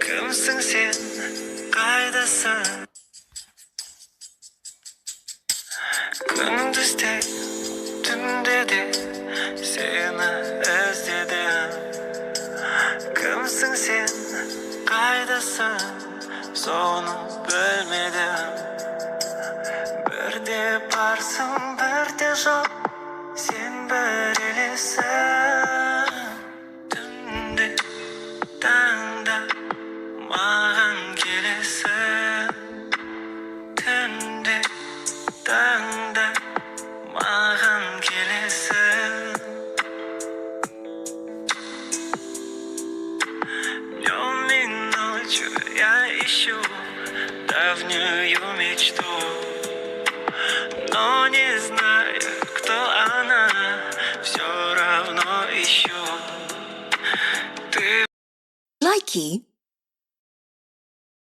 Кімсің сен, қайдасың? Күндізде, түнде де сені іздедім. Кімсің сен, қайдасың? Соны білмедім. Бірде барсың, бірде жоқ, сен бір елесің. Түнде, таңда маған келесің. Түнде, таңда маған келесің. Днем и ночью я ищу давнюю мечту, но не знаю, кто она, все равно ищу. Ты Likey